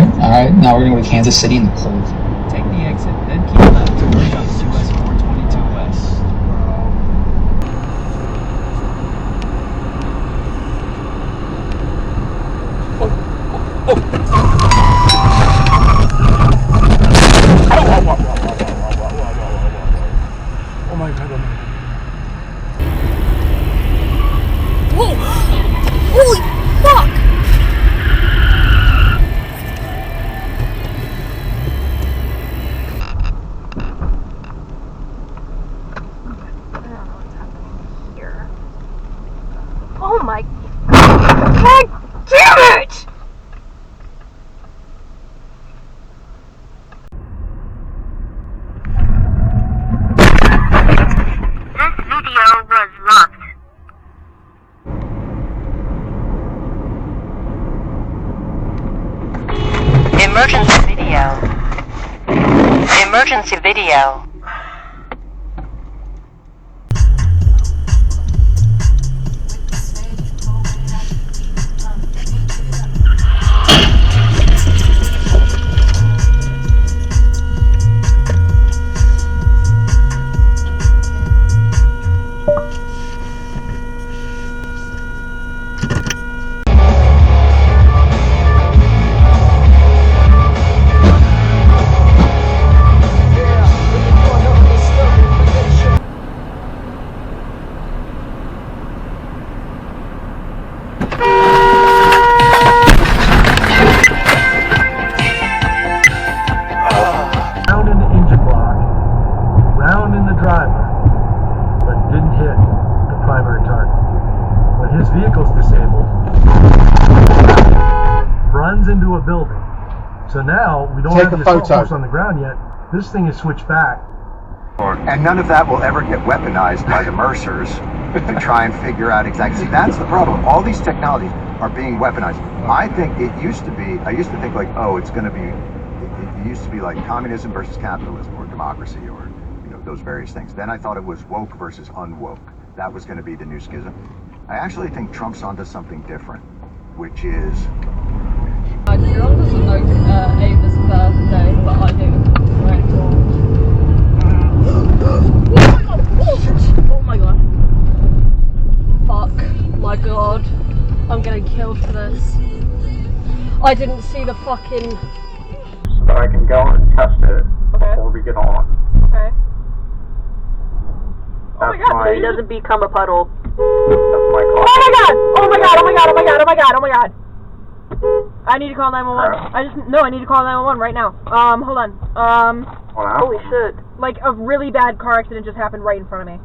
Alright. Now we're gonna go to Kansas City in the cold. Take the exit, then keep left to merge on US 422 West. Oh my god, oh my god. Whoa! Holy fuck! Oh my god damn it! This video was locked. Emergency video. Emergency video. Round in the engine block, round in the driver, but didn't hit the primary target. When his vehicle's disabled, runs into a building. So now we don't Take have a the assault photo. force on the ground yet. This thing is switched back. And none of that will ever get weaponized by the Mercers to try and figure out exactly. See, that's the problem. All these technologies are being weaponized. I think I used to think like, oh, it's going to be, it used to be like communism versus capitalism or democracy or, those various things. Then I thought it was woke versus unwoke. That was going to be the new schism. I actually think Trump's onto something different, which is Kieran doesn't know Ava's birthday, but I do. Oh my god. Fuck. My god. I'm getting killed for this. I didn't see the fucking... So that I can go and test it before we get on. Okay. That's oh my god, my, he doesn't become a puddle. that's my Oh call. my god! Oh my god, oh my god, oh my god, oh my god, oh my god! I need to call 911. I need to call 911 right now. Hold on. Holy shit. Like, a really bad car accident just happened right in front of me.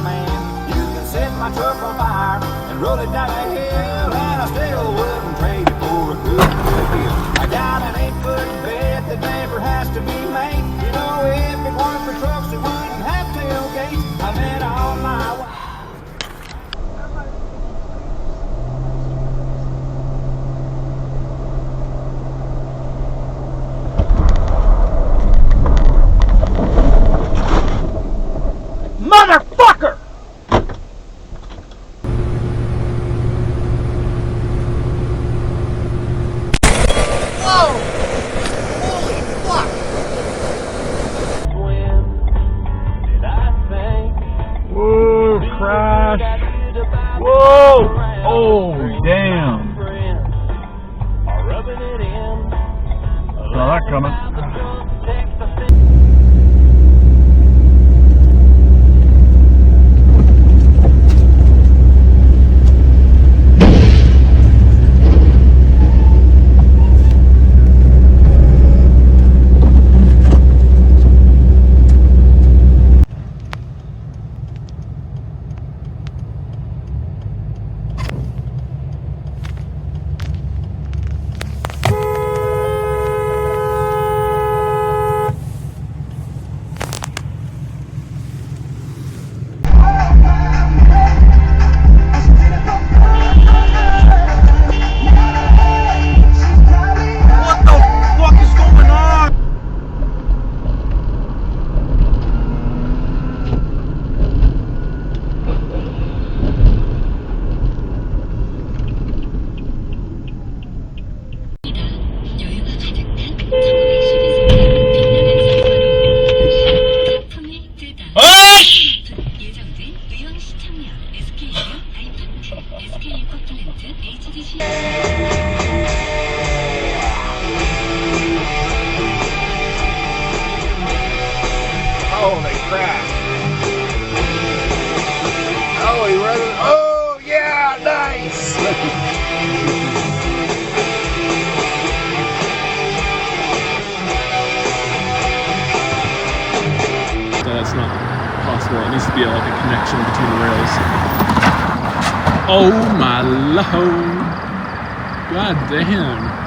Man, you can set my truck on fire and roll it down a hill, and I still wouldn't trade it for a good deal. I got an 8-foot bed that never has to be made. You know, if it weren't for trucks, it wouldn't have tailgates. I met all my wife. Motherfucker! Whoa, crash. Whoa! Oh, damn. Saw that coming. possible. It needs to be like a connection between the rails. Oh my lord. God damn.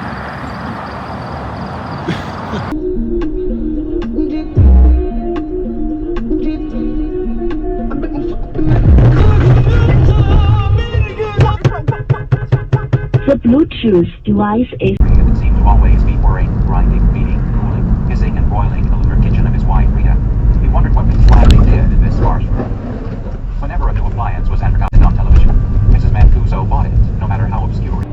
The Bluetooth device is... It seemed to always be whirring, grinding, beating, cooling, hissing, and boiling in the lunar kitchen of his wife, Rita. He wondered what Mrs. Flatley did in this sparse room. Whenever a new appliance was advertised on television, Mrs. Mancuso bought it, no matter how obscure.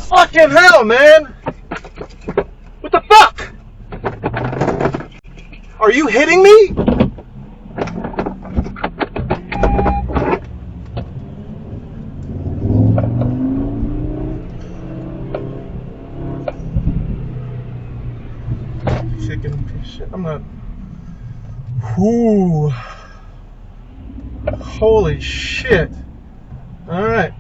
Fucking hell, man! What the fuck? Are you hitting me? Chicken shit. I'm not. Whoo. Holy shit. Alright.